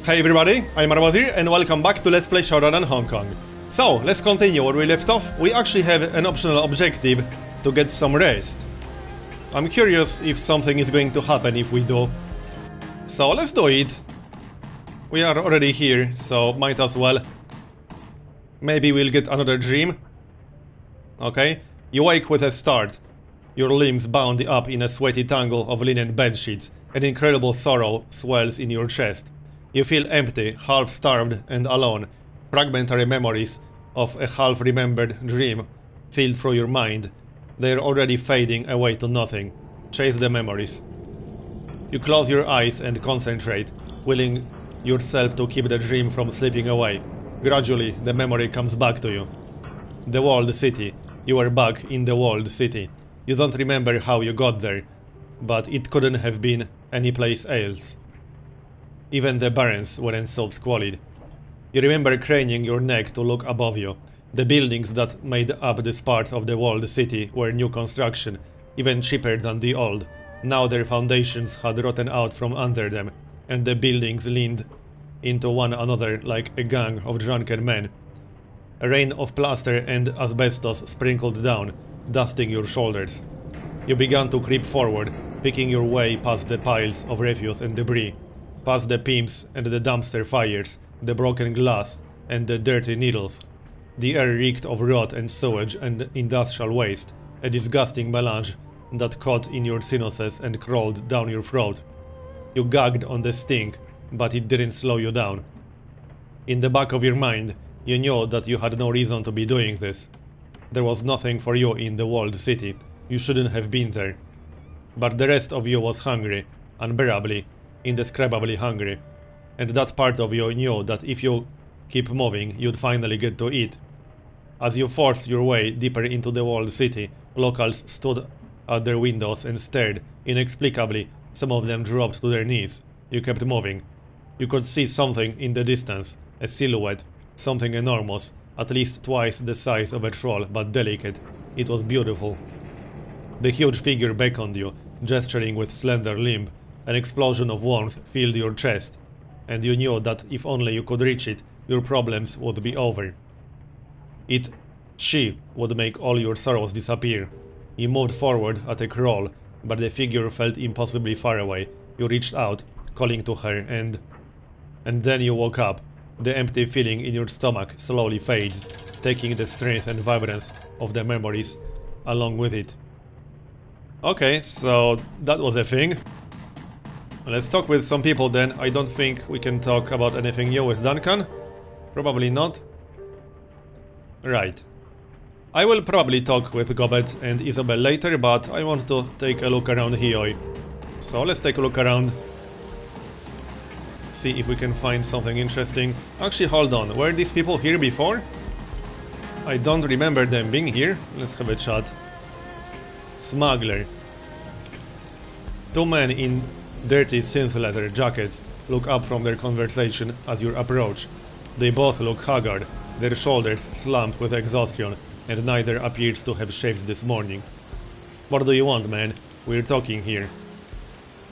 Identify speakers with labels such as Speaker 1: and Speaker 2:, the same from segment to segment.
Speaker 1: Hey everybody, I'm Marbozir and welcome back to Let's Play Shadowrun Hong Kong. So, let's continue where we left off. We actually have an optional objective to get some rest. I'm curious if something is going to happen if we do. So, let's do it. We are already here, so might as well. Maybe we'll get another dream. Okay, you wake with a start. Your limbs bound up in a sweaty tangle of linen bedsheets. An incredible sorrow swells in your chest. You feel empty, half-starved and alone. Fragmentary memories of a half-remembered dream fill through your mind. They're already fading away to nothing. Chase the memories. You close your eyes and concentrate, willing yourself to keep the dream from slipping away. Gradually, the memory comes back to you. The walled city. You are back in the walled city. You don't remember how you got there, but it couldn't have been any place else. Even the barrens weren't so squalid. You remember craning your neck to look above you. The buildings that made up this part of the walled city were new construction, even cheaper than the old. Now their foundations had rotten out from under them, and the buildings leaned into one another like a gang of drunken men. A rain of plaster and asbestos sprinkled down, dusting your shoulders. You began to creep forward, picking your way past the piles of refuse and debris, past the pimps and the dumpster fires, the broken glass and the dirty needles. The air reeked of rot and sewage and industrial waste, a disgusting melange that caught in your sinuses and crawled down your throat. You gagged on the stink, but it didn't slow you down. In the back of your mind, you knew that you had no reason to be doing this. There was nothing for you in the walled city. You shouldn't have been there. But the rest of you was hungry, unbearably, indescribably hungry. And that part of you knew that if you keep moving, you'd finally get to eat. As you forced your way deeper into the walled city, locals stood at their windows and stared. Inexplicably, some of them dropped to their knees. You kept moving. You could see something in the distance, a silhouette, something enormous, at least twice the size of a troll, but delicate. It was beautiful. The huge figure beckoned you, gesturing with slender limb. An explosion of warmth filled your chest, and you knew that if only you could reach it, your problems would be over. She would make all your sorrows disappear. You moved forward at a crawl, but the figure felt impossibly far away. You reached out, calling to her, and then you woke up. The empty feeling in your stomach slowly fades, taking the strength and vibrance of the memories along with it. Okay, so that was a thing. Let's talk with some people then. I don't think we can talk about anything new with Duncan. Probably not. Right. I will probably talk with Gobet and Isabel later, but I want to take a look around here. So let's take a look around. See if we can find something interesting. Actually, hold on. Were these people here before? I don't remember them being here. Let's have a chat. Smuggler. Two men in dirty synth leather jackets look up from their conversation as you approach. They both look haggard, their shoulders slumped with exhaustion, and neither appears to have shaved this morning. What do you want, man? We're talking here.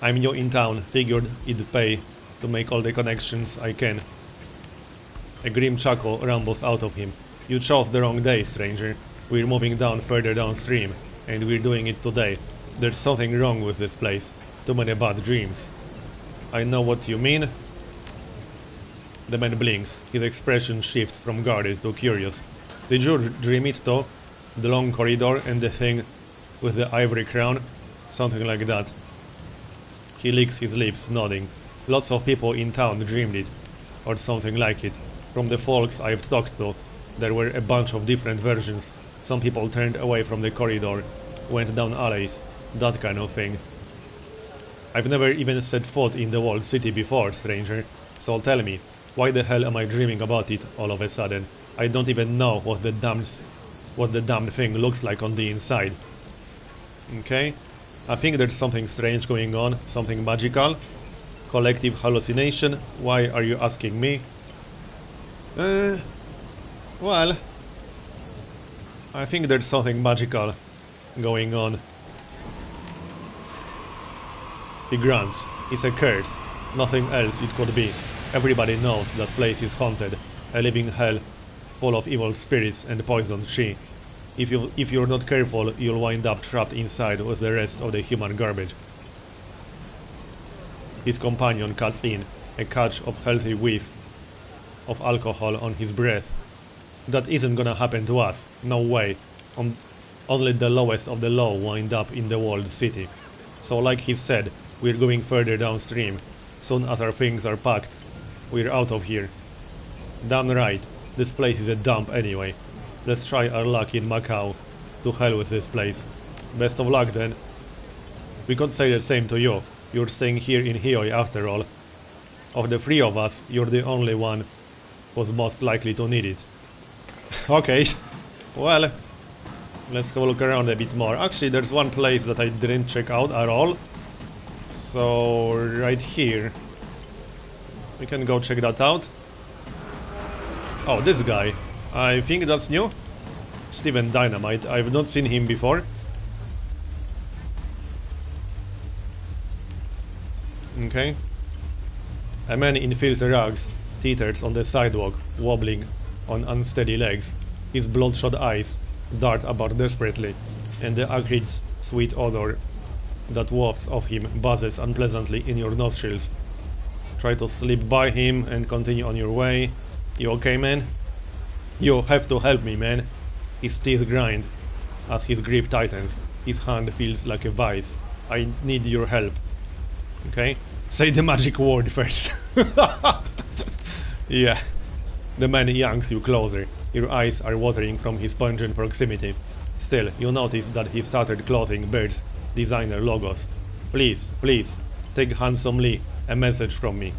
Speaker 1: I'm new in town, figured it'd pay to make all the connections I can. A grim chuckle rumbles out of him. You chose the wrong day, stranger. We're moving down further downstream, and we're doing it today. There's something wrong with this place. Too many bad dreams. I know what you mean. The man blinks. His expression shifts from guarded to curious. Did you dream it too? The long corridor and the thing with the ivory crown? Something like that. He licks his lips, nodding. Lots of people in town dreamed it, or something like it. From the folks I've talked to, there were a bunch of different versions. Some people turned away from the corridor, went down alleys, that kind of thing. I've never even set foot in the walled city before, stranger, so tell me, why the hell am I dreaming about it all of a sudden? I don't even know what the damned thing looks like on the inside. Okay, I think there's something strange going on, something magical. Collective hallucination. Why are you asking me? Well, I think there's something magical going on. He grunts. It's a curse. Nothing else it could be. Everybody knows that place is haunted, a living hell full of evil spirits and poisoned tree. If you're not careful, you'll wind up trapped inside with the rest of the human garbage. His companion cuts in, a catch of healthy whiff of alcohol on his breath. That isn't gonna happen to us, no way. Only the lowest of the low wind up in the walled city. So like he said, we're going further downstream. Soon as our things are packed, we're out of here. Damn right, this place is a dump anyway. Let's try our luck in Macau. To hell with this place. Best of luck then. We could say the same to you. You're staying here in Hioi after all. Of the three of us, you're the only one who's most likely to need it. Okay, well, let's have a look around a bit more. Actually, there's one place that I didn't check out at all. So, right here. We can go check that out. Oh, this guy. I think that's new. Steven Dynamite. I've not seen him before. Okay. A man in filthy rags teeters on the sidewalk, wobbling on unsteady legs. His bloodshot eyes dart about desperately, and the acrid sweet odor that wafts off him buzzes unpleasantly in your nostrils. Try to slip by him and continue on your way. You okay, man? You have to help me, man. His teeth grind as his grip tightens. His hand feels like a vice. I need your help. Okay? Say the magic word first. Yeah. The man yanks you closer. Your eyes are watering from his pungent proximity. Still, you notice that his tattered clothing bears designer logos. Please, please, take Handsome Lee a message from me.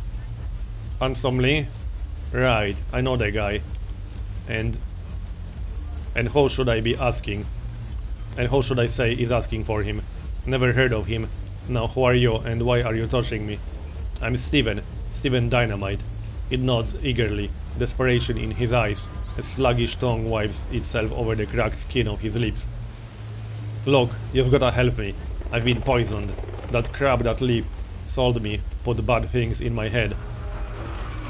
Speaker 1: Handsome Lee? Right, I know the guy. And who should I be asking? And who should I say is asking for him? Never heard of him. Now who are you and why are you touching me? I'm Steven Dynamite. It nods eagerly, desperation in his eyes. A sluggish tongue wipes itself over the cracked skin of his lips. Look, you've gotta help me. I've been poisoned. That crab that Lee sold me put bad things in my head.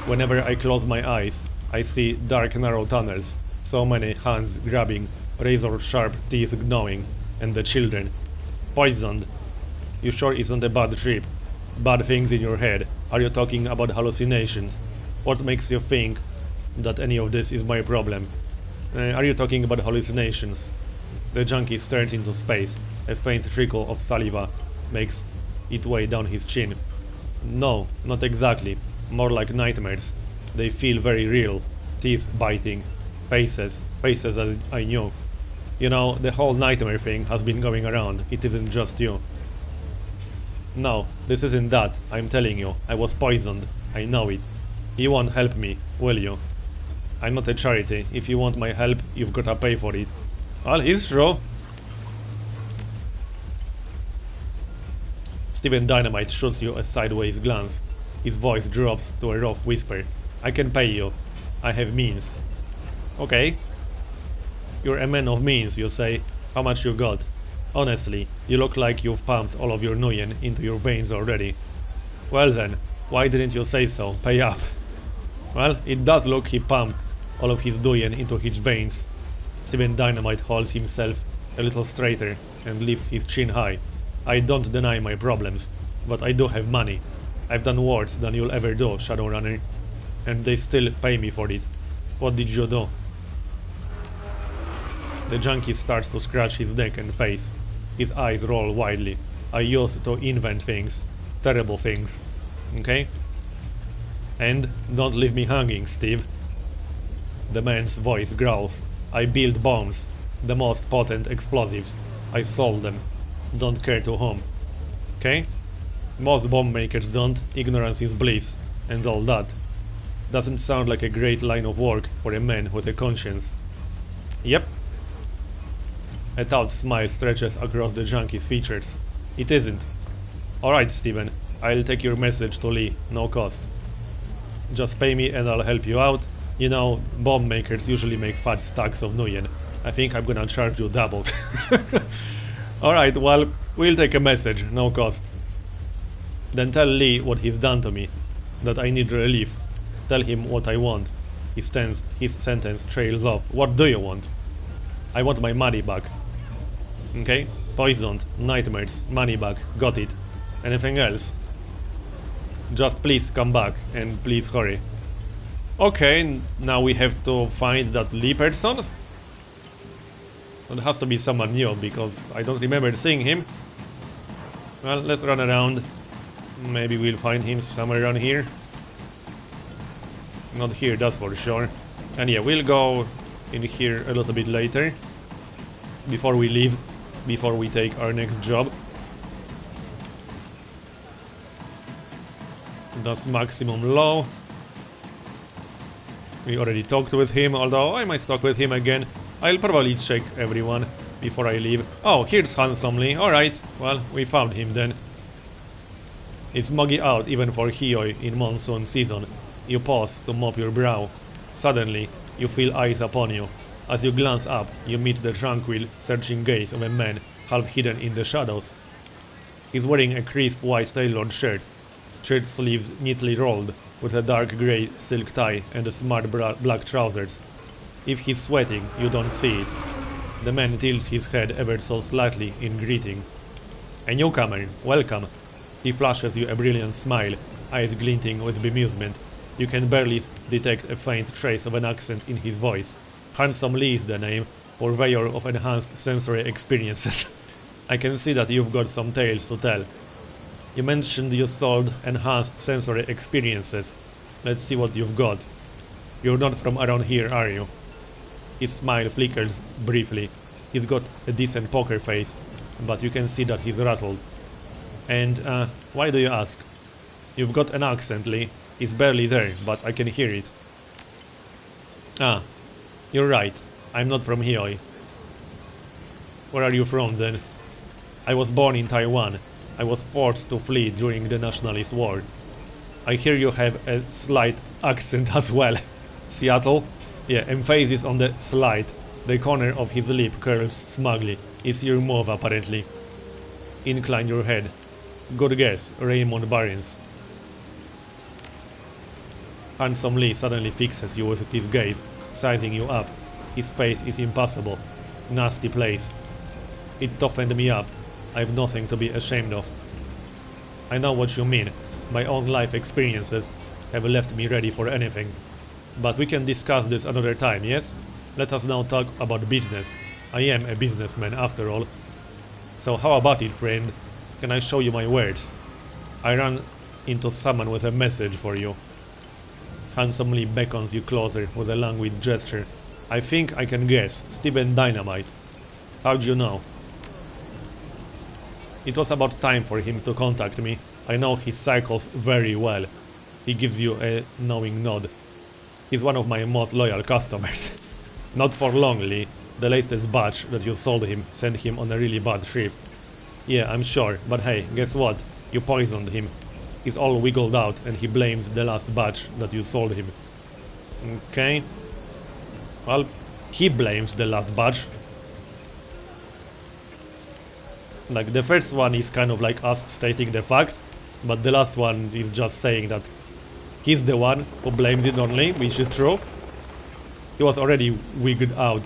Speaker 1: Whenever I close my eyes, I see dark narrow tunnels, so many hands grabbing, razor-sharp teeth gnawing, and the children. Poisoned. You sure isn't a bad trip? Bad things in your head. Are you talking about hallucinations? What makes you think that any of this is my problem? Are you talking about hallucinations? The junkie stares into space. A faint trickle of saliva makes its way down his chin. No, not exactly. More like nightmares. They feel very real. Teeth biting. Faces as I knew. You know, the whole nightmare thing has been going around. It isn't just you. No, this isn't that. I'm telling you. I was poisoned. I know it. You won't help me, will you? I'm not a charity. If you want my help, you've gotta pay for it. Well, it's true. Steven Dynamite shoots you a sideways glance. His voice drops to a rough whisper. I can pay you. I have means. Okay. You're a man of means, you say. How much you got? Honestly, you look like you've pumped all of your nuyen into your veins already. Well then, why didn't you say so? Pay up. Well, it does look he pumped all of his nuyen into his veins. Steven Dynamite holds himself a little straighter and lifts his chin high. I don't deny my problems, but I do have money. I've done worse than you'll ever do, Shadowrunner. And they still pay me for it. What did you do? The junkie starts to scratch his neck and face. His eyes roll widely. I used to invent things. Terrible things. Okay? And don't leave me hanging, Steve. The man's voice growls. I build bombs. The most potent explosives. I sold them. Don't care to whom. Okay? Most bomb makers don't. Ignorance is bliss. And all that. Doesn't sound like a great line of work for a man with a conscience. Yep. A taut smile stretches across the junkie's features. It isn't. Alright, Steven. I'll take your message to Lee. No cost. Just pay me and I'll help you out. You know, bomb makers usually make fat stacks of nuyen. I think I'm gonna charge you double. Alright, well, we'll take a message. No cost. Then tell Lee what he's done to me. That I need relief. Tell him what I want. His sentence trails off. What do you want? I want my money back. Okay? Poisoned, nightmares, money back, got it. Anything else? Just please come back, and please hurry. Okay, now we have to find that Lee person. It has to be someone new, because I don't remember seeing him. Well, let's run around. Maybe we'll find him somewhere around here. Not here, that's for sure. And yeah, we'll go in here a little bit later. Before we leave. Before we take our next job. That's maximum low. We already talked with him, although I might talk with him again. I'll probably check everyone before I leave. Oh, here's Handsomely. Alright, well, we found him then. It's muggy out even for Hioi in monsoon season. You pause to mop your brow. Suddenly, you feel eyes upon you. As you glance up, you meet the tranquil, searching gaze of a man half hidden in the shadows. He's wearing a crisp white tailored shirt sleeves neatly rolled, with a dark grey silk tie and a smart black trousers. If he's sweating, you don't see it. The man tilts his head ever so slightly in greeting. A newcomer, welcome. He flashes you a brilliant smile, eyes glinting with bemusement. You can barely detect a faint trace of an accent in his voice. Handsome Lee is the name, purveyor of enhanced sensory experiences. I can see that you've got some tales to tell. You mentioned you sold enhanced sensory experiences. Let's see what you've got. You're not from around here, are you? His smile flickers briefly. He's got a decent poker face, but you can see that he's rattled. And, why do you ask? You've got an accent, Lee. It's barely there, but I can hear it. Ah, you're right. I'm not from Hioi. Where are you from, then? I was born in Taiwan. I was forced to flee during the Nationalist War. I hear you have a slight accent as well. Seattle? Yeah, emphasis on the slight. The corner of his lip curls smugly. It's your move, apparently. Incline your head. Good guess, Raymond Barnes. Handsome Lee suddenly fixes you with his gaze, sizing you up. His face is impassable. Nasty place. It toughened me up. I've nothing to be ashamed of. I know what you mean. My own life experiences have left me ready for anything. But we can discuss this another time, yes? Let us now talk about business. I am a businessman after all. So how about it, friend? Can I show you my wares? I run into someone with a message for you. Handsomely beckons you closer with a languid gesture. I think I can guess. Steven Dynamite. How'd you know? It was about time for him to contact me. I know his cycles very well. He gives you a knowing nod. He's one of my most loyal customers. Not for long, Lee. The latest batch that you sold him sent him on a really bad trip. Yeah, I'm sure, but hey, guess what? You poisoned him. He's all wiggled out and he blames the last batch that you sold him. Okay. Well, he blames the last batch. Like, the first one is kind of like us stating the fact, but the last one is just saying that he's the one who blames it only, which is true. He was already wigged out.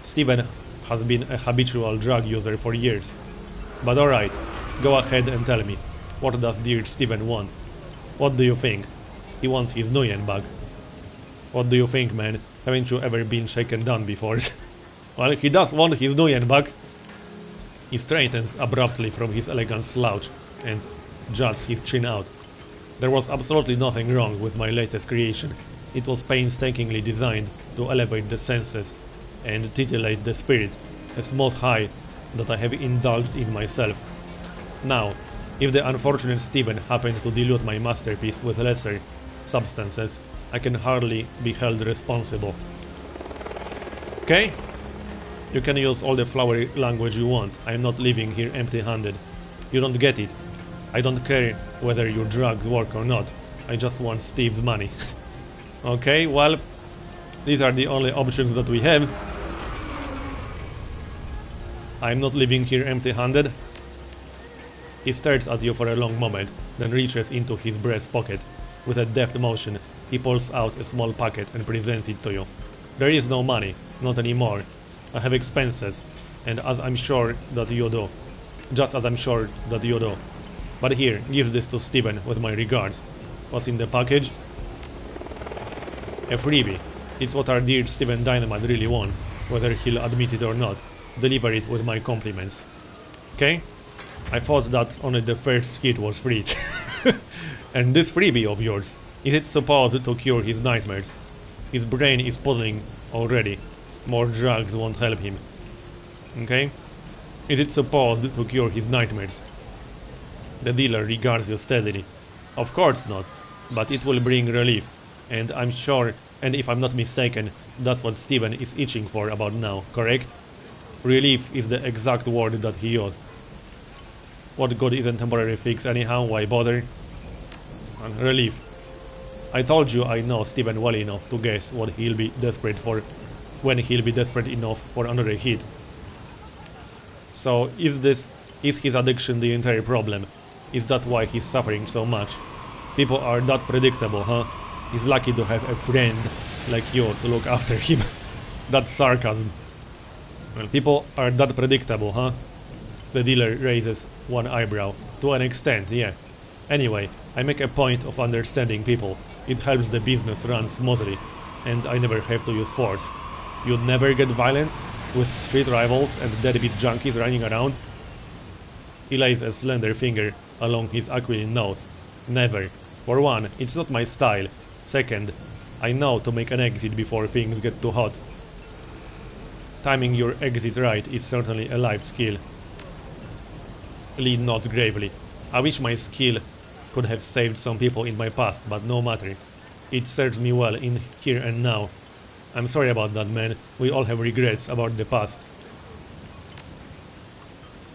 Speaker 1: Steven has been a habitual drug user for years. But alright, go ahead and tell me, what does dear Steven want? What do you think? He wants his Nguyen back. What do you think, man? Haven't you ever been shaken down before? Well, he does want his Nguyen back. He straightens abruptly from his elegant slouch and juts his chin out. There was absolutely nothing wrong with my latest creation. It was painstakingly designed to elevate the senses and titillate the spirit, a smooth high that I have indulged in myself. Now, if the unfortunate Steven happened to dilute my masterpiece with lesser substances, I can hardly be held responsible. Okay? You can use all the flowery language you want. I'm not leaving here empty-handed. You don't get it. I don't care whether your drugs work or not. I just want Steve's money. Okay, well, these are the only options that we have. I'm not leaving here empty-handed. He stares at you for a long moment, then reaches into his breast pocket. With a deft motion, He pulls out a small packet and presents it to you. There is no money, not anymore. I have expenses, and as I'm sure that you do. Just as I'm sure that you do. But here, give this to Steven with my regards. What's in the package? A freebie. It's what our dear Steven Dynamite really wants, whether he'll admit it or not. Deliver it with my compliments. Okay? I thought that only the first hit was free. And this freebie of yours, is it supposed to cure his nightmares? His brain is puddling already. More drugs won't help him. Okay? Is it supposed to cure his nightmares? The dealer regards you steadily. Of course not, but it will bring relief. And I'm sure, and if I'm not mistaken, that's what Steven is itching for about now, correct? Relief is the exact word that he used. What good is a temporary fix anyhow, why bother? And relief. I told you I know Steven well enough to guess what he'll be desperate for, when he'll be desperate enough for another hit. So is his addiction the entire problem? Is that why he's suffering so much? People are that predictable, huh? He's lucky to have a friend like you to look after him. That's sarcasm. Well, people are that predictable, huh? The dealer raises one eyebrow. To an extent, yeah. Anyway, I make a point of understanding people. It helps the business run smoothly, and I never have to use force. You'd never get violent with street rivals and deadbeat junkies running around? He lays a slender finger along his aquiline nose. Never. For one, it's not my style. Second, I know to make an exit before things get too hot. Timing your exit right is certainly a life skill. Lee nods gravely. I wish my skill could have saved some people in my past, but no matter. It serves me well in here and now. I'm sorry about that, man. We all have regrets about the past.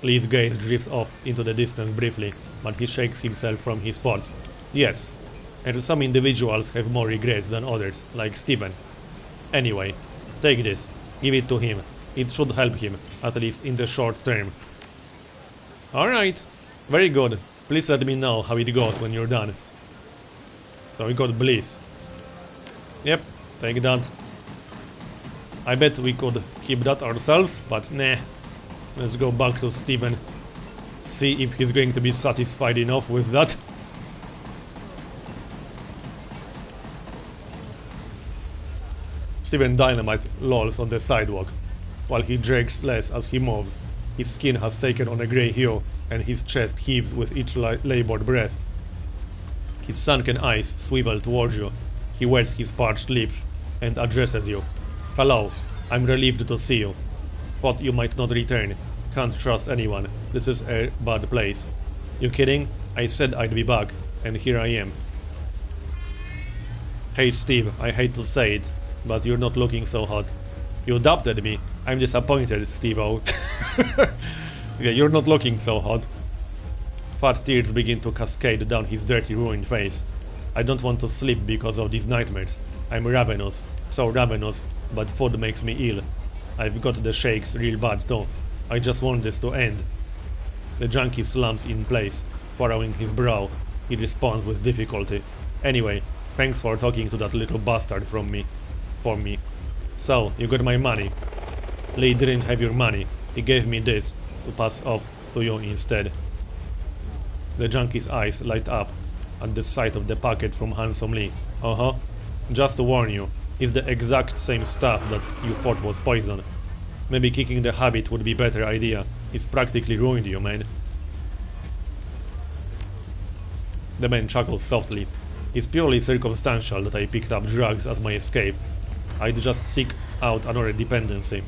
Speaker 1: Lee's gaze drifts off into the distance briefly, but he shakes himself from his thoughts. Yes, and some individuals have more regrets than others, like Steven. Anyway, take this. Give it to him. It should help him, at least in the short term. Alright, very good. Please let me know how it goes when you're done. So we got Bliss. Yep, take that. I bet we could keep that ourselves, but nah. Let's go back to Steven. See if he's going to be satisfied enough with that. Steven Dynamite lolls on the sidewalk, while he jerks less as he moves. His skin has taken on a grey hue, and his chest heaves with each labored breath. His sunken eyes swivel towards you. He wets his parched lips and addresses you. Hello, I'm relieved to see you. Thought you might not return. Can't trust anyone. This is a bad place. You kidding? I said I'd be back, and here I am. Hey Steve, I hate to say it, but you're not looking so hot. You doubted me. I'm disappointed, Steve-o. Yeah, you're not looking so hot. Fat tears begin to cascade down his dirty, ruined face. I don't want to sleep because of these nightmares. I'm ravenous. So ravenous, but food makes me ill. I've got the shakes real bad too. I just want this to end. The junkie slumps in place, furrowing his brow. He responds with difficulty. Anyway, thanks for talking to that little bastard for me. So, you got my money. Lee didn't have your money. He gave me this to pass off to you instead. The junkie's eyes light up at the sight of the packet from Handsome Lee. Uh-huh. Just to warn you, it's the exact same stuff that you thought was poison. Maybe kicking the habit would be a better idea. It's practically ruined you, man. The man chuckles softly. It's purely circumstantial that I picked up drugs as my escape. I'd just seek out another dependency.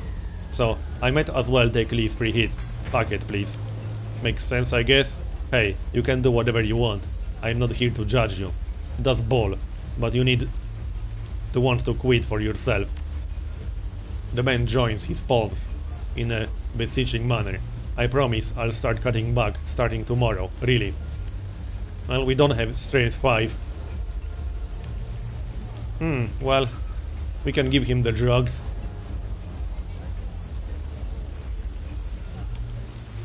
Speaker 1: So, I might as well take Lee's free hit. Packet, please. Makes sense, I guess? Hey, you can do whatever you want. I'm not here to judge you. That's bull, but you need to want to quit for yourself. The man joins his palms in a beseeching manner. I promise I'll start cutting back starting tomorrow, really. Well, we don't have strength 5. Well, we can give him the drugs.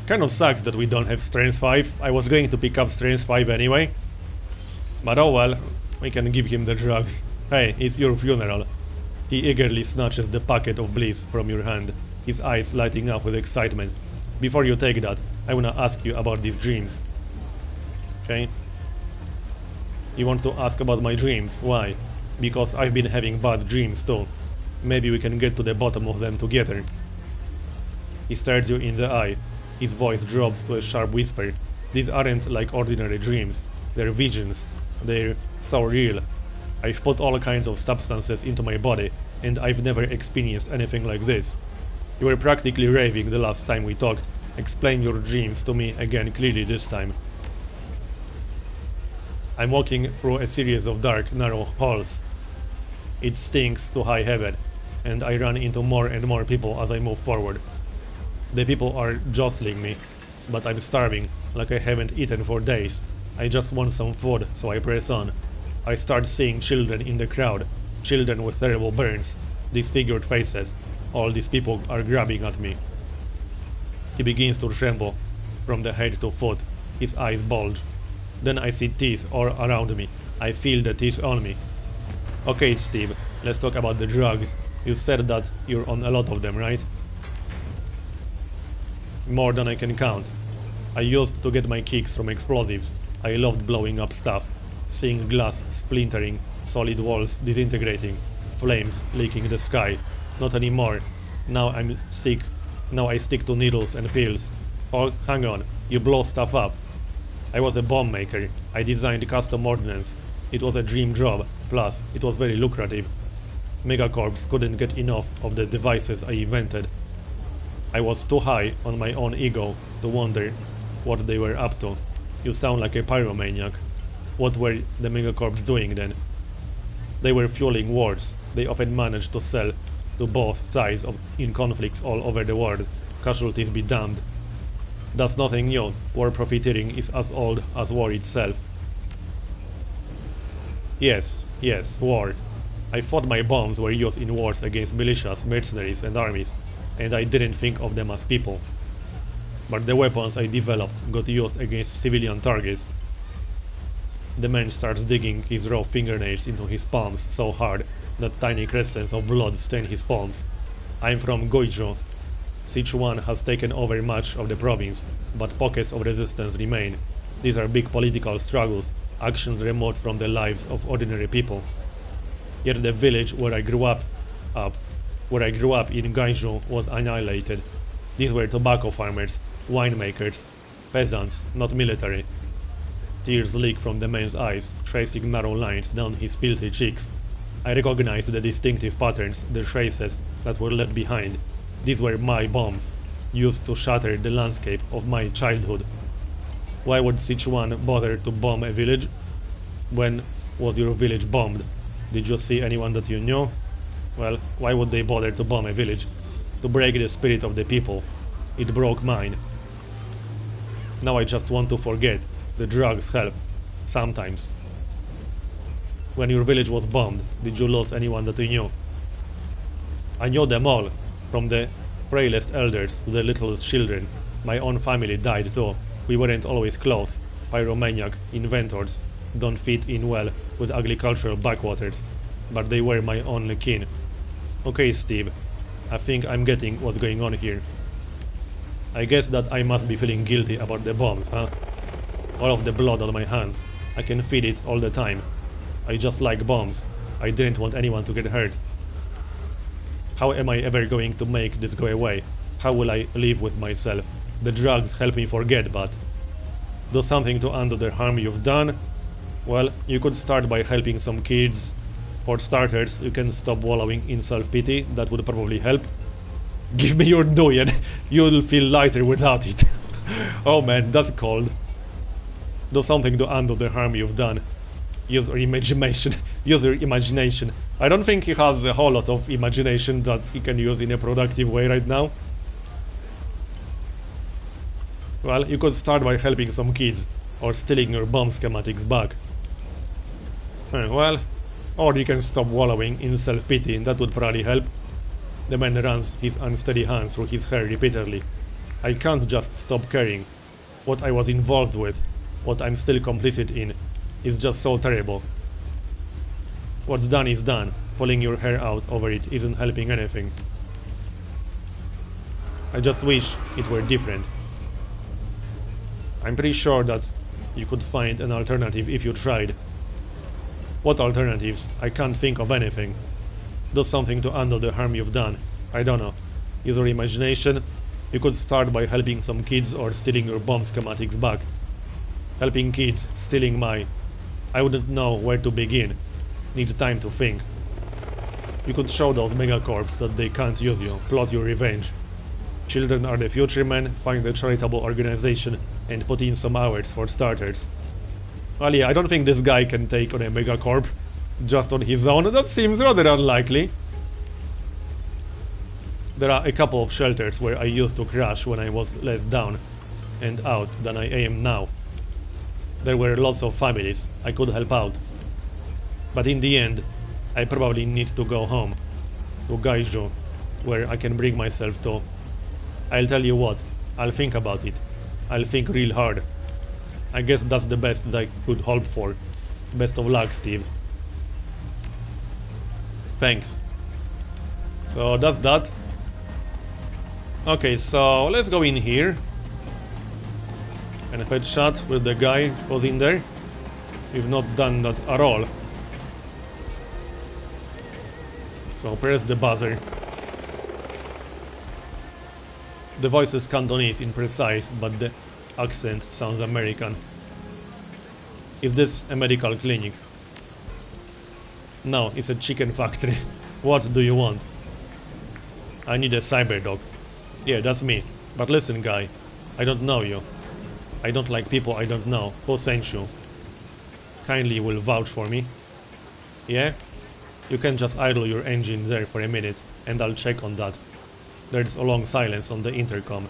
Speaker 1: Kind of sucks that we don't have strength 5. I was going to pick up strength 5 anyway. But oh well, We can give him the drugs. Hey, it's your funeral. He eagerly snatches the packet of bliss from your hand, his eyes lighting up with excitement. Before you take that, I wanna ask you about these dreams. Okay? You want to ask about my dreams? Why? Because I've been having bad dreams too. Maybe we can get to the bottom of them together. He stares you in the eye. His voice drops to a sharp whisper. These aren't like ordinary dreams. They're visions. They're so real. I've put all kinds of substances into my body, and I've never experienced anything like this. You were practically raving the last time we talked. Explain your dreams to me again clearly this time. I'm walking through a series of dark, narrow halls. It stinks to high heaven, and I run into more and more people as I move forward. The people are jostling me, but I'm starving, like I haven't eaten for days. I just want some food, so I press on. I start seeing children in the crowd, children with terrible burns, disfigured faces. All these people are grabbing at me. He begins to tremble, from the head to foot. His eyes bulge. Then I see teeth all around me. I feel the teeth on me. Okay, Steve, let's talk about the drugs. You said that you're on a lot of them, right? More than I can count. I used to get my kicks from explosives. I loved blowing up stuff, seeing glass splintering, solid walls disintegrating, flames leaking the sky. Not anymore. Now I'm sick. Now I stick to needles and pills. Oh, hang on, you blow stuff up. I was a bomb maker. I designed custom ordnance. It was a dream job, plus it was very lucrative. Megacorps couldn't get enough of the devices I invented. I was too high on my own ego to wonder what they were up to. You sound like a pyromaniac. What were the Megacorps doing then? They were fueling wars. They often managed to sell to both sides in conflicts all over the world. Casualties be damned. That's nothing new. War profiteering is as old as war itself. Yes, war. I thought my bombs were used in wars against militias, mercenaries and armies, and I didn't think of them as people. But the weapons I developed got used against civilian targets. The man starts digging his raw fingernails into his palms so hard that tiny crescents of blood stain his palms. I'm from Guizhou. Sichuan has taken over much of the province, but pockets of resistance remain. These are big political struggles, actions remote from the lives of ordinary people. Yet the village where I grew up in Guizhou was annihilated. These were tobacco farmers, winemakers, peasants, not military. Tears leak from the man's eyes, tracing narrow lines down his filthy cheeks. I recognized the distinctive patterns, the traces that were left behind. These were my bombs, used to shatter the landscape of my childhood. Why would Sichuan bother to bomb a village? When was your village bombed? Did you see anyone that you knew? Well, why would they bother to bomb a village? To break the spirit of the people. It broke mine. Now I just want to forget. The drugs help. Sometimes. When your village was bombed, did you lose anyone that you knew? I knew them all, from the frailest elders to the littlest children. My own family died too. We weren't always close. Pyromaniac inventors don't fit in well with agricultural backwaters, but they were my only kin. Okay, Steve, I think I'm getting what's going on here. I guess that I must be feeling guilty about the bombs, huh? All of the blood on my hands. I can feel it all the time. I just like bombs. I didn't want anyone to get hurt. How am I ever going to make this go away? How will I live with myself? The drugs help me forget, but do something to undo the harm you've done? Well, you could start by helping some kids. For starters, you can stop wallowing in self-pity. That would probably help. Give me your dough and you'll feel lighter without it. Oh man, that's cold. Do something to undo the harm you've done. Use your imagination. Use your imagination. I don't think he has a whole lot of imagination that he can use in a productive way right now. Well, you could start by helping some kids, or stealing your bomb schematics back. Well, or you can stop wallowing in self-pity, that would probably help. The man runs his unsteady hand through his hair repeatedly. I can't just stop caring. What I was involved with, what I'm still complicit in, is just so terrible. What's done is done. Pulling your hair out over it isn't helping anything. I just wish it were different. I'm pretty sure that you could find an alternative if you tried. What alternatives? I can't think of anything. Do something to undo the harm you've done. I don't know. Use your imagination. You could start by helping some kids or stealing your bomb schematics back. Helping kids, stealing my... I wouldn't know where to begin. Need time to think. You could show those megacorps that they can't use you, plot your revenge. Children are the future men, find a charitable organization and put in some hours for starters. Well, yeah, I don't think this guy can take on a megacorp just on his own. That seems rather unlikely. There are a couple of shelters where I used to crash when I was less down and out than I am now. There were lots of families I could help out. But in the end, I probably need to go home. To Gaiju, where I can bring myself to. I'll tell you what, I'll think about it. I'll think real hard. I guess that's the best that I could hope for. Best of luck, Steve. Thanks. So that's that. Okay, so let's go in here and have a chat with the guy who's in there. We've not done that at all. So press the buzzer. The voice is Cantonese, imprecise, but the accent sounds American. Is this a medical clinic? No, it's a chicken factory. What do you want? I need a cyberdog. Yeah, that's me. But listen, guy, I don't know you. I don't like people I don't know. Who sent you? Kindly will vouch for me. Yeah? You can just idle your engine there for a minute, and I'll check on that. There's a long silence on the intercom.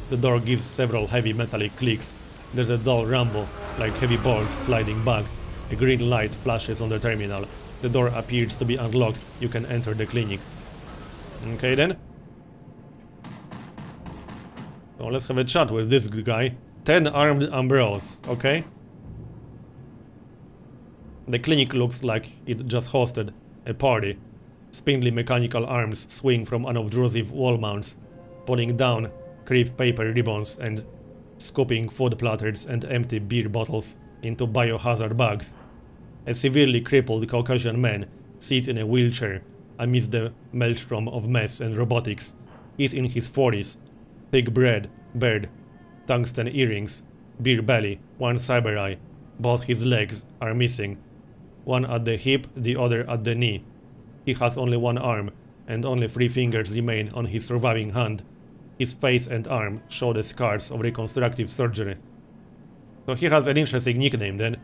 Speaker 1: The door gives several heavy metallic clicks. There's a dull rumble, like heavy balls sliding back. A green light flashes on the terminal. The door appears to be unlocked. You can enter the clinic. Okay then. So let's have a chat with this guy. 10 armed Ambrose, okay? The clinic looks like it just hosted a party. Spindly mechanical arms swing from unobtrusive wall mounts, pulling down crepe paper ribbons and scooping food platters and empty beer bottles into biohazard bags. A severely crippled Caucasian man sits in a wheelchair amidst the maelstrom of mess and robotics. He's in his 40s. Thick bread, beard, tungsten earrings, beer belly, one cyber eye. Both his legs are missing. One at the hip, the other at the knee. He has only one arm, and only 3 fingers remain on his surviving hand. His face and arm show the scars of reconstructive surgery. So he has an interesting nickname then.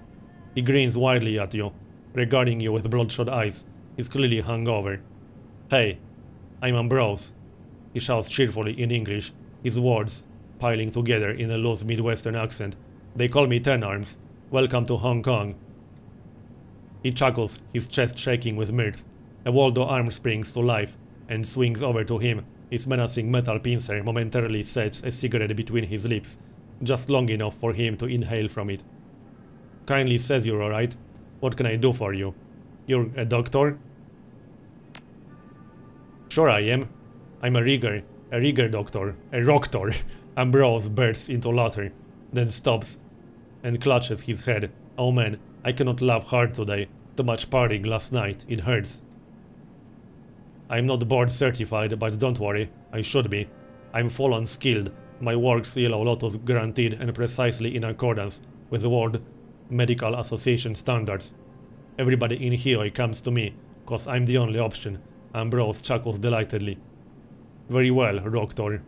Speaker 1: He grins widely at you, regarding you with bloodshot eyes. He's clearly hungover. Hey, I'm Ambrose. He shouts cheerfully in English, his words piling together in a loose Midwestern accent. They call me Ten Arms. Welcome to Hong Kong. He chuckles, his chest shaking with mirth. A Waldo arm springs to life and swings over to him. His menacing metal pincer momentarily sets a cigarette between his lips, just long enough for him to inhale from it. Kindly says you're alright. What can I do for you? You're a doctor? Sure I am. I'm a rigger doctor, a roctor. Ambrose bursts into laughter, then stops and clutches his head. Oh man, I cannot laugh hard today. Too much partying last night, it hurts. I'm not board certified, but don't worry, I should be. I'm full-on skilled. My work's Yellow Lotus guaranteed and precisely in accordance with the World Medical Association standards. Everybody in here comes to me, cause I'm the only option. Ambrose chuckles delightedly. Very well, Doctor.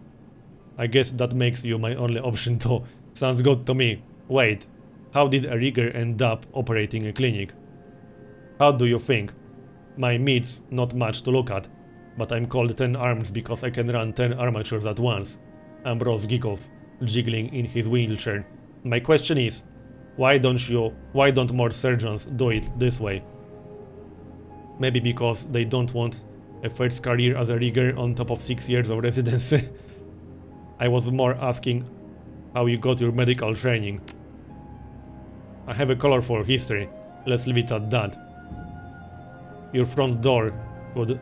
Speaker 1: I guess that makes you my only option too. Sounds good to me. Wait, how did a rigger end up operating a clinic? How do you think? My meat's not much to look at, but I'm called 10 Arms because I can run 10 armatures at once. Ambrose giggles, jiggling in his wheelchair. My question is, why don't more surgeons do it this way? Maybe because they don't want a first career as a rigger on top of 6 years of residency. I was more asking how you got your medical training. I have a colorful history, let's leave it at that. Your front door would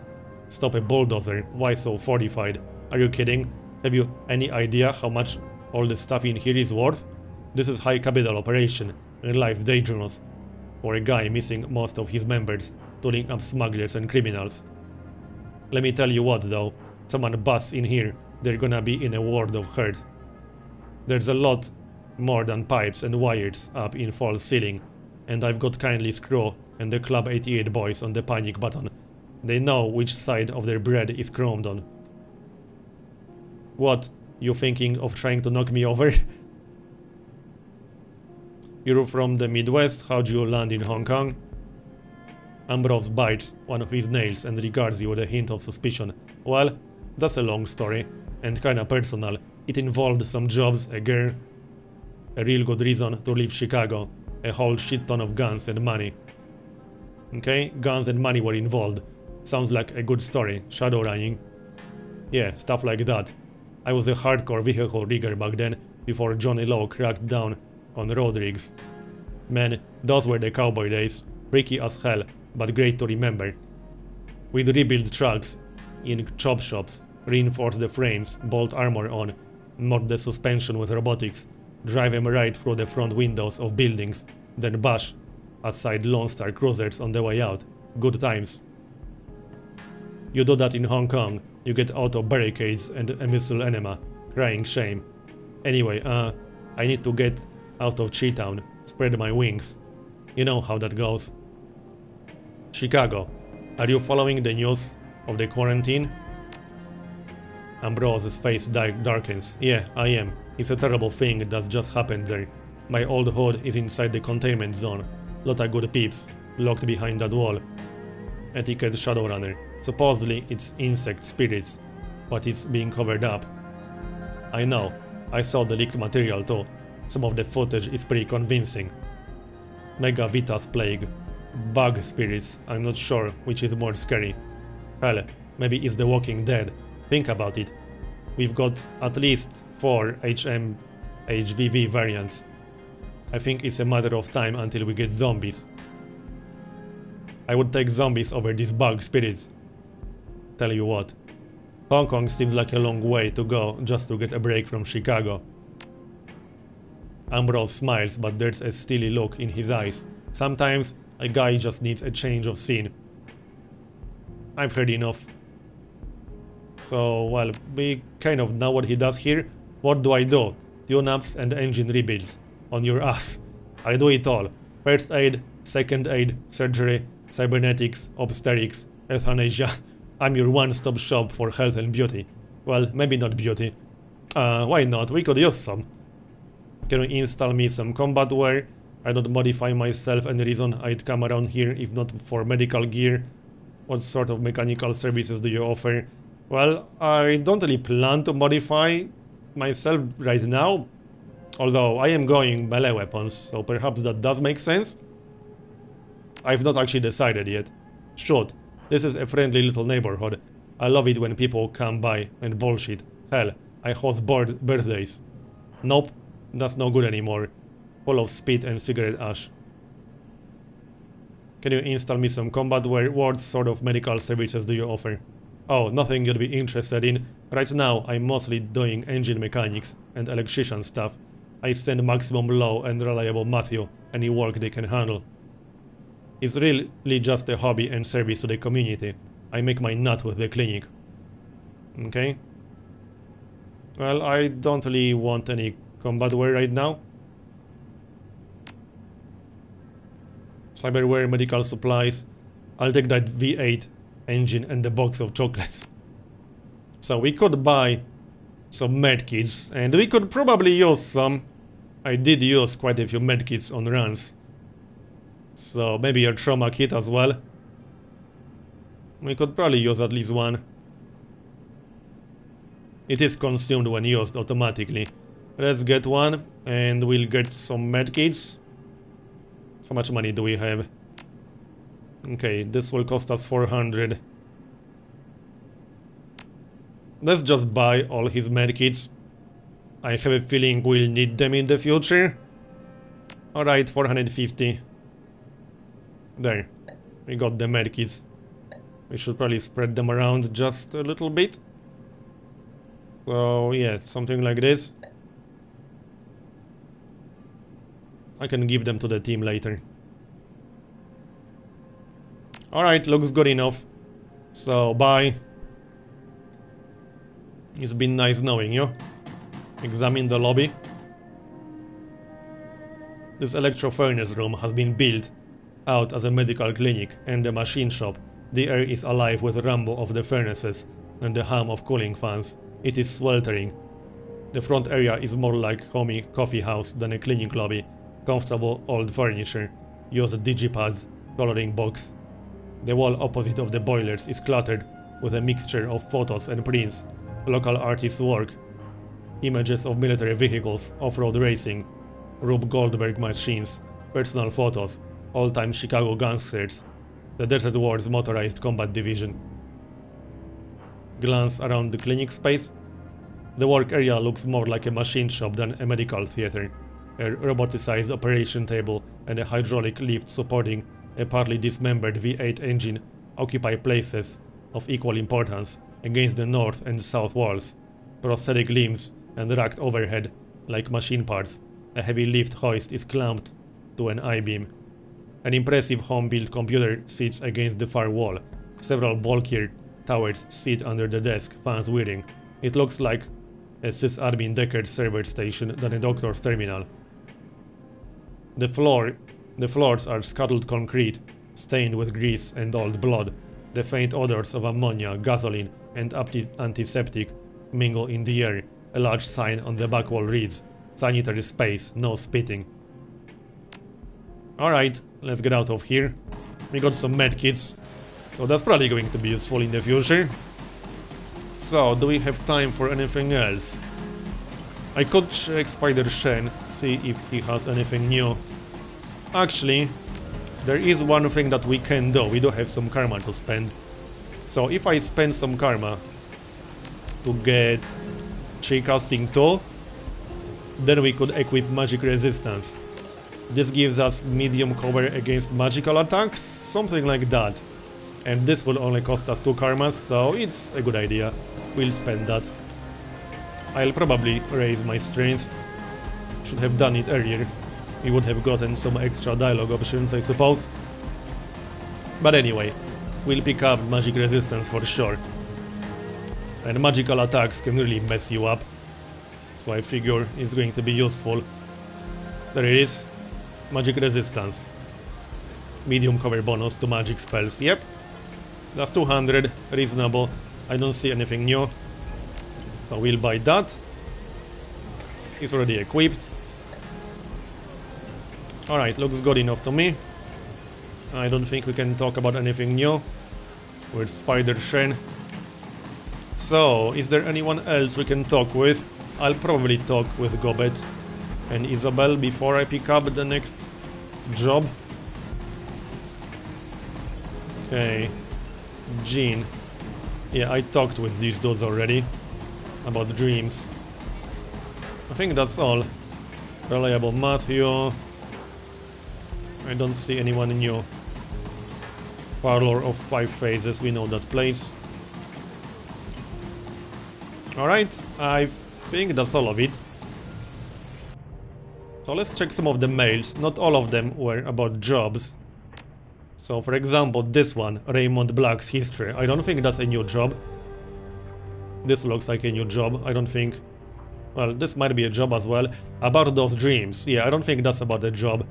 Speaker 1: stop a bulldozer. Why so fortified? Are you kidding? Have you any idea how much all the stuff in here is worth? This is high capital operation, and life's dangerous for a guy missing most of his members, tooling up smugglers and criminals. Let me tell you what though, someone busts in here, they're gonna be in a world of hurt. There's a lot more than pipes and wires up in false ceiling, and I've got Kindly Screw and the Club 88 boys on the panic button. They know which side of their bread is crumbed on. What? You thinking of trying to knock me over? You're from the Midwest, how'd you land in Hong Kong? Ambrose bites one of his nails and regards you with a hint of suspicion. Well, that's a long story, and kinda personal. It involved some jobs, a girl, a real good reason to leave Chicago, a whole shit ton of guns and money. Okay, guns and money were involved. Sounds like a good story. Shadowrunning. Yeah, stuff like that. I was a hardcore vehicle rigger back then, before Johnny Lowe cracked down on road rigs. Man, those were the cowboy days. Freaky as hell, but great to remember. We'd rebuild trucks in chop shops, reinforce the frames, bolt armor on, mod the suspension with robotics, drive them right through the front windows of buildings, then bash aside Lone Star cruisers on the way out. Good times. You do that in Hong Kong, you get out of barricades and a missile enema. Crying shame. Anyway, I need to get out of Chi-Town, spread my wings. You know how that goes. Chicago. Are you following the news of the quarantine? Ambrose's face darkens. Yeah, I am. It's a terrible thing that's just happened there. My old hood is inside the containment zone. Lot of good peeps, locked behind that wall. Etiquette Shadowrunner. Supposedly it's insect spirits, but it's being covered up. I know. I saw the leaked material too. Some of the footage is pretty convincing. Mega Vita's plague. Bug spirits. I'm not sure which is more scary. Hell, maybe it's The Walking Dead. Think about it. We've got at least 4 HVV variants. I think it's a matter of time until we get zombies. I would take zombies over these bug spirits. Tell you what. Hong Kong seems like a long way to go just to get a break from Chicago. Ambrose smiles, but there's a steely look in his eyes. Sometimes a guy just needs a change of scene. I've heard enough. So, well, we kind of know what he does here. What do I do? Tune-ups and engine rebuilds. On your ass. I do it all. First aid, second aid, surgery, cybernetics, obstetrics, euthanasia. I'm your one-stop shop for health and beauty. Well, maybe not beauty. Why not? We could use some. Can you install me some combat wear? I don't modify myself, any reason I'd come around here if not for medical gear. What sort of mechanical services do you offer? Well, I don't really plan to modify myself right now. Although I am going melee weapons, so perhaps that does make sense. I've not actually decided yet. Shoot, this is a friendly little neighborhood. I love it when people come by and bullshit. Hell, I host birthdays. Nope, that's no good anymore. Full of spit and cigarette ash. Can you install me some combat wear? What sort of medical services do you offer? Oh, nothing you'd be interested in. Right now, I'm mostly doing engine mechanics and electrician stuff. I send maximum low and reliable Matthew any work they can handle. It's really just a hobby and service to the community. I make my nut with the clinic. Okay. Well, I don't really want any combat wear right now. Cyberware, medical supplies. I'll take that V8 engine and the box of chocolates. So we could buy some medkits, and we could probably use some. I did use quite a few medkits on runs. So maybe a trauma kit as well. We could probably use at least one. It is consumed when used automatically. Let's get one, and we'll get some medkits. How much money do we have? Okay, this will cost us 400. Let's just buy all his medkits. I have a feeling we'll need them in the future. Alright, 450. There. We got the medkits. We should probably spread them around just a little bit. So yeah, something like this. I can give them to the team later. Alright, looks good enough. So, bye. It's been nice knowing you. Examine the lobby. This electro-furnace room has been built out as a medical clinic and a machine shop. The air is alive with the rumble of the furnaces and the hum of cooling fans. It is sweltering. The front area is more like homey coffee house than a clinic lobby. Comfortable old furniture, used digipads, coloring box. The wall opposite of the boilers is cluttered with a mixture of photos and prints, local artists' work, images of military vehicles, off-road racing, Rube Goldberg machines, personal photos, old-time Chicago gangsters, the Desert Wars Motorized Combat Division. Glance around the clinic space. The work area looks more like a machine shop than a medical theater. A roboticized operation table and a hydraulic lift supporting a partly dismembered V8 engine occupy places of equal importance against the north and south walls. Prosthetic limbs and racked overhead like machine parts. A heavy lift hoist is clamped to an I-beam. An impressive home-built computer sits against the far wall. Several bulkier towers sit under the desk, fans whirring. It looks like a sysadmin Deckard server station than a doctor's terminal. The floors are scuttled concrete, stained with grease and old blood. The faint odors of ammonia, gasoline, and antiseptic mingle in the air. A large sign on the back wall reads, "Sanitary space, no spitting." Alright, let's get out of here. We got some medkits, so that's probably going to be useful in the future. So, do we have time for anything else? I could check Spider Shen, see if he has anything new. Actually, there is one thing that we can do. We do have some karma to spend. So if I spend some karma to get Tree Casting Tool, then we could equip Magic Resistance. This gives us medium cover against magical attacks, something like that. And this will only cost us 2 karmas, so it's a good idea. We'll spend that. I'll probably raise my strength. Should have done it earlier. We would have gotten some extra dialogue options, I suppose. But anyway, we'll pick up magic resistance for sure. And magical attacks can really mess you up. So I figure it's going to be useful. There it is. Magic resistance. Medium cover bonus to magic spells. Yep. That's 200. Reasonable. I don't see anything new. So we'll buy that. It's already equipped. Alright, looks good enough to me. I don't think we can talk about anything new with Spider Shen. So, is there anyone else we can talk with? I'll probably talk with Gobet and Isabel before I pick up the next job. Okay. Jean. Yeah, I talked with these dudes already about dreams. I think that's all. Reliable Matthew. I don't see anyone new. Parlor of 5 Phases, we know that place. Alright, I think that's all of it. So let's check some of the mails. Not all of them were about jobs. So for example, this one, Raymond Black's history. I don't think that's a new job. This looks like a new job, I don't think. Well, this might be a job as well. About those dreams. Yeah, I don't think that's about a job.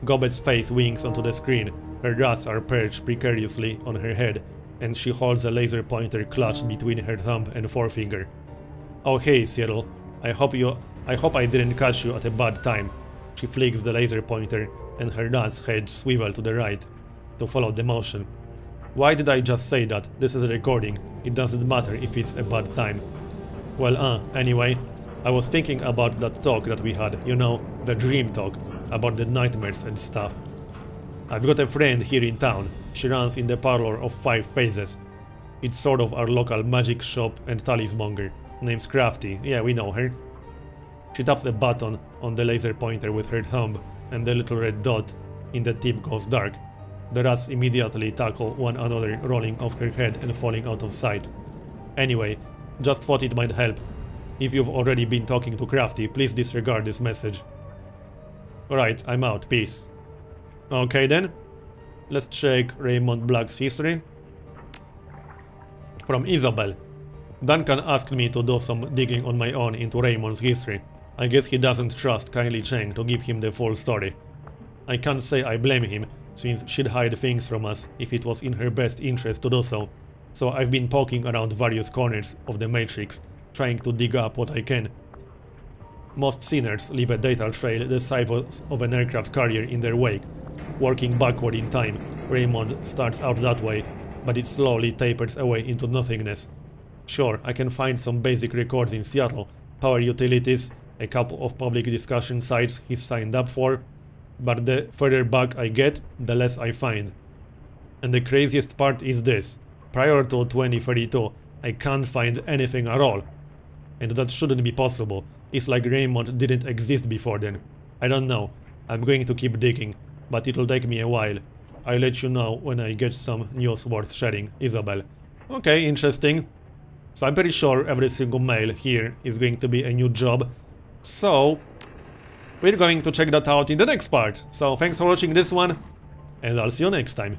Speaker 1: Gobet's face winks onto the screen. Her rats are perched precariously on her head, and she holds a laser pointer clutched between her thumb and forefinger. Oh hey, Cyril. I hope I didn't catch you at a bad time. She flicks the laser pointer, and her rat's head swivel to the right to follow the motion. Why did I just say that? This is a recording. It doesn't matter if it's a bad time. Well, anyway, I was thinking about that talk that we had, you know, the dream talk, about the nightmares and stuff. I've got a friend here in town. She runs in the Parlor of 5 Phases. It's sort of our local magic shop and talismonger. Name's Crafty. Yeah, we know her. She taps a button on the laser pointer with her thumb, and the little red dot in the tip goes dark. The rats immediately tackle one another, rolling off her head and falling out of sight. Anyway, just thought it might help. If you've already been talking to Crafty, please disregard this message. Alright, I'm out. Peace. Okay then. Let's check Raymond Black's history. From Isabel. Duncan asked me to do some digging on my own into Raymond's history. I guess he doesn't trust Kylie Cheng to give him the full story. I can't say I blame him, since she'd hide things from us if it was in her best interest to do so. So I've been poking around various corners of the Matrix, trying to dig up what I can. Most sinners leave a data trail the size of an aircraft carrier in their wake. Working backward in time, Raymond starts out that way, but it slowly tapers away into nothingness. Sure, I can find some basic records in Seattle, power utilities, a couple of public discussion sites he's signed up for, but the further back I get, the less I find. And the craziest part is this: prior to 2032, I can't find anything at all. And that shouldn't be possible. It's like Raymond didn't exist before then. I don't know. I'm going to keep digging, but it'll take me a while. I'll let you know when I get some news worth sharing, Isabel. Okay, interesting. So I'm pretty sure every single mail here is going to be a new job. So we're going to check that out in the next part. So thanks for watching this one, and I'll see you next time.